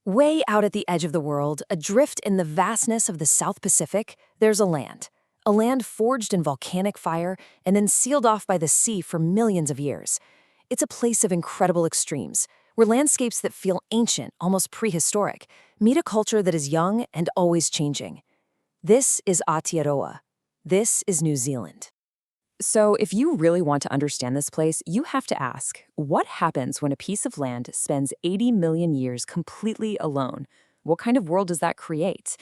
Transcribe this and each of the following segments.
Way out at the edge of the world, adrift in the vastness of the South Pacific, there's a land. A land forged in volcanic fire and then sealed off by the sea for millions of years. It's a place of incredible extremes, where landscapes that feel ancient, almost prehistoric, meet a culture that is young and always changing. This is Aotearoa. This is New Zealand. So if you really want to understand this place, you have to ask, what happens when a piece of land spends 80 million years completely alone? What kind of world does that create?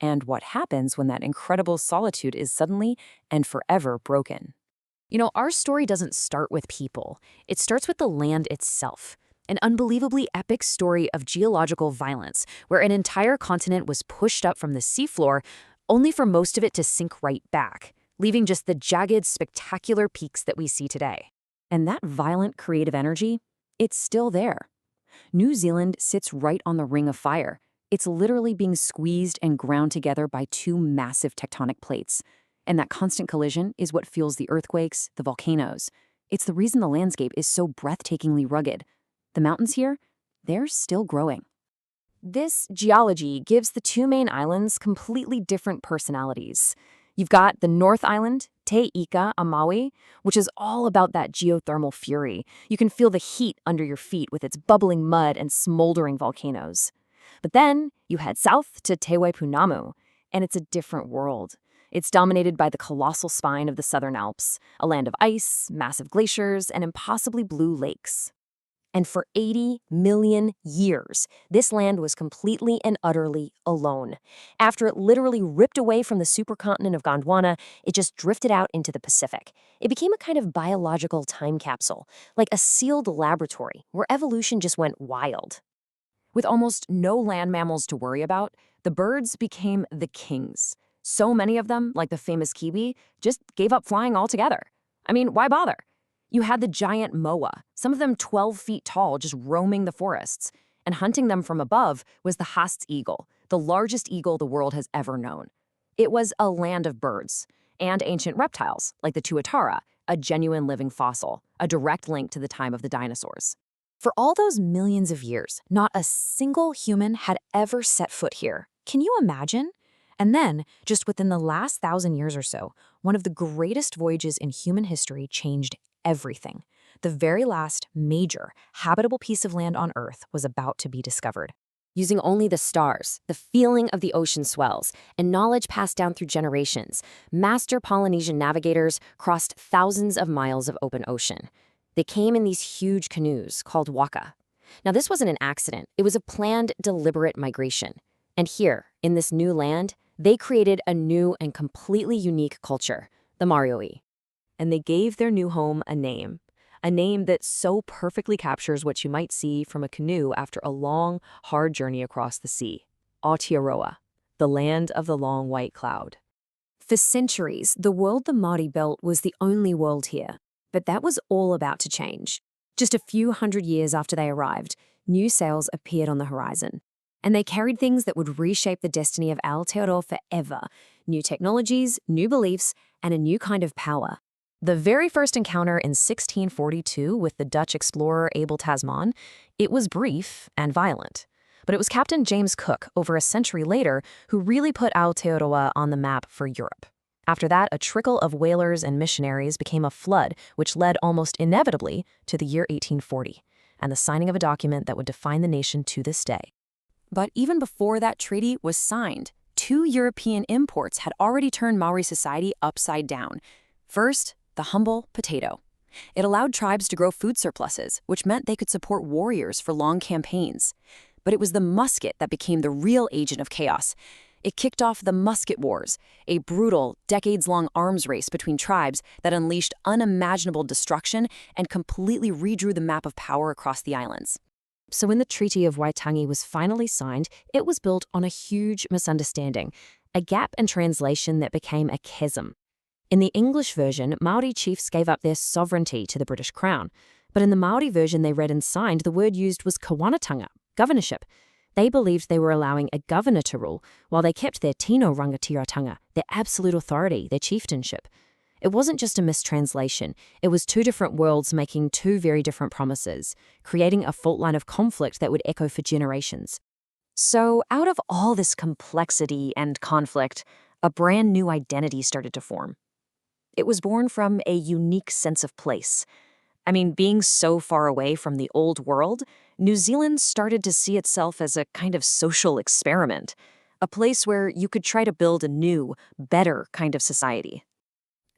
And what happens when that incredible solitude is suddenly and forever broken? Our story doesn't start with people. It starts with the land itself. An unbelievably epic story of geological violence, where an entire continent was pushed up from the seafloor, only for most of it to sink right back, leaving just the jagged, spectacular peaks that we see today. And that violent creative energy, it's still there. New Zealand sits right on the ring of fire. It's literally being squeezed and ground together by two massive tectonic plates. And that constant collision is what fuels the earthquakes, the volcanoes. It's the reason the landscape is so breathtakingly rugged. The mountains here, they're still growing. This geology gives the two main islands completely different personalities. You've got the North Island, Te Ika a Maui, which is all about that geothermal fury. You can feel the heat under your feet with its bubbling mud and smoldering volcanoes. But then you head south to Te Waipunamu, and it's a different world. It's dominated by the colossal spine of the Southern Alps, a land of ice, massive glaciers, and impossibly blue lakes. And for 80 million years, this land was completely and utterly alone. After it literally ripped away from the supercontinent of Gondwana, it just drifted out into the Pacific. It became a kind of biological time capsule, like a sealed laboratory where evolution just went wild. With almost no land mammals to worry about, the birds became the kings. So many of them, like the famous kiwi, just gave up flying altogether. I mean, why bother? You had the giant moa, some of them 12 feet tall, just roaming the forests. And hunting them from above was the Haast's eagle, the largest eagle the world has ever known. It was a land of birds and ancient reptiles, like the tuatara, a genuine living fossil, a direct link to the time of the dinosaurs. For all those millions of years, not a single human had ever set foot here. Can you imagine? And then, just within the last 1,000 years or so, one of the greatest voyages in human history changed everything. The very last major, habitable piece of land on Earth was about to be discovered. Using only the stars, the feeling of the ocean swells, and knowledge passed down through generations, master Polynesian navigators crossed thousands of miles of open ocean. They came in these huge canoes called waka. Now, this wasn't an accident. It was a planned, deliberate migration. And here, in this new land, they created a new and completely unique culture, the Marioi. And they gave their new home a name that so perfectly captures what you might see from a canoe after a long, hard journey across the sea. Aotearoa, the land of the long white cloud. For centuries, the world the Māori built was the only world here. But that was all about to change. Just a few hundred years after they arrived, new sails appeared on the horizon. And they carried things that would reshape the destiny of Aotearoa forever. New technologies, new beliefs, and a new kind of power. The very first encounter in 1642 with the Dutch explorer Abel Tasman, it was brief and violent. But it was Captain James Cook, over a century later, who really put Aotearoa on the map for Europe. After that, a trickle of whalers and missionaries became a flood, which led almost inevitably to the year 1840, and the signing of a document that would define the nation to this day. But even before that treaty was signed, two European imports had already turned Maori society upside down. First, the humble potato. It allowed tribes to grow food surpluses, which meant they could support warriors for long campaigns. But it was the musket that became the real agent of chaos. It kicked off the Musket Wars, a brutal, decades-long arms race between tribes that unleashed unimaginable destruction and completely redrew the map of power across the islands. So when the Treaty of Waitangi was finally signed, it was built on a huge misunderstanding, a gap in translation that became a chasm. In the English version, Māori chiefs gave up their sovereignty to the British Crown. But in the Māori version they read and signed, the word used was kawanatanga, governorship. They believed they were allowing a governor to rule, while they kept their tino rangatiratanga, their absolute authority, their chieftainship. It wasn't just a mistranslation. It was two different worlds making two very different promises, creating a fault line of conflict that would echo for generations. So, out of all this complexity and conflict, a brand new identity started to form. It was born from a unique sense of place. I mean, being so far away from the old world, New Zealand started to see itself as a kind of social experiment, a place where you could try to build a new, better kind of society.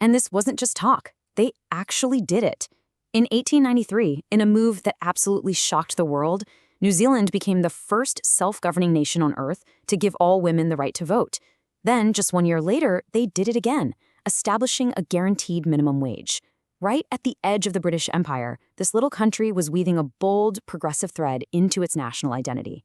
And this wasn't just talk. They actually did it. In 1893, in a move that absolutely shocked the world, New Zealand became the first self-governing nation on Earth to give all women the right to vote. Then, just 1 year later, they did it again, establishing a guaranteed minimum wage. Right at the edge of the British Empire, this little country was weaving a bold, progressive thread into its national identity.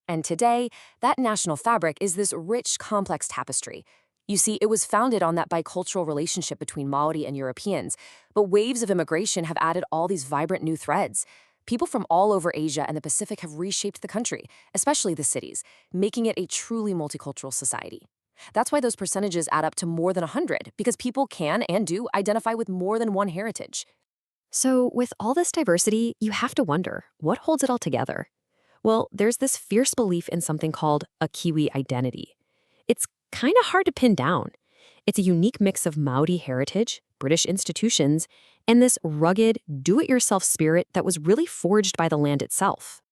And today, that national fabric is this rich, complex tapestry. You see, it was founded on that bicultural relationship between Maori and Europeans, but waves of immigration have added all these vibrant new threads. People from all over Asia and the Pacific have reshaped the country, especially the cities, making it a truly multicultural society. That's why those percentages add up to more than 100, because people can and do identify with more than one heritage. So, with all this diversity, you have to wonder, what holds it all together? Well, there's this fierce belief in something called a Kiwi identity. It's kind of hard to pin down. It's a unique mix of Maori heritage, British institutions, and this rugged, do-it-yourself spirit that was really forged by the land itself.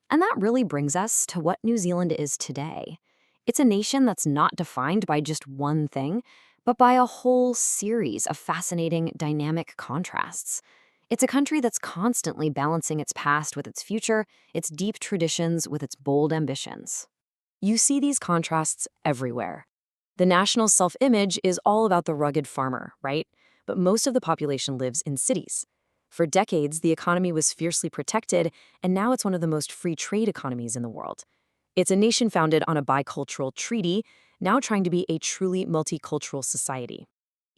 And that really brings us to what New Zealand is today. It's a nation that's not defined by just one thing, but by a whole series of fascinating, dynamic contrasts. It's a country that's constantly balancing its past with its future, its deep traditions with its bold ambitions. You see these contrasts everywhere. The national self-image is all about the rugged farmer, right? But most of the population lives in cities. For decades, the economy was fiercely protected, and now it's one of the most free trade economies in the world. It's a nation founded on a bicultural treaty, now trying to be a truly multicultural society.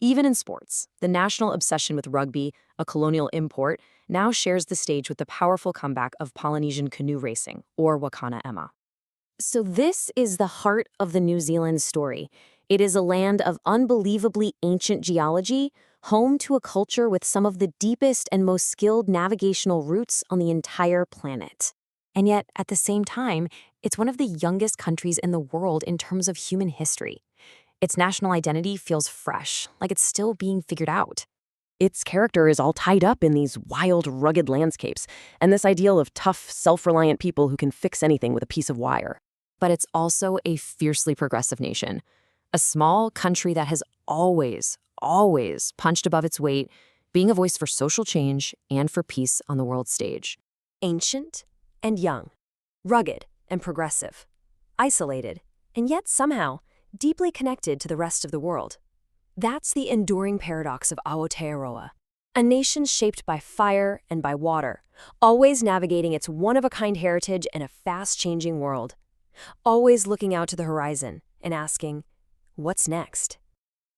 Even in sports, the national obsession with rugby, a colonial import, now shares the stage with the powerful comeback of Polynesian canoe racing, or Wakana Ema. So this is the heart of the New Zealand story. It is a land of unbelievably ancient geology, home to a culture with some of the deepest and most skilled navigational routes on the entire planet. And yet, at the same time, it's one of the youngest countries in the world in terms of human history. Its national identity feels fresh, like it's still being figured out. Its character is all tied up in these wild, rugged landscapes, and this ideal of tough, self-reliant people who can fix anything with a piece of wire. But it's also a fiercely progressive nation. A small country that has always punched above its weight, being a voice for social change and for peace on the world stage. Ancient and young, rugged and progressive, isolated, and yet somehow deeply connected to the rest of the world. That's the enduring paradox of Aotearoa, a nation shaped by fire and by water, always navigating its one-of-a-kind heritage in a fast-changing world, always looking out to the horizon and asking, what's next?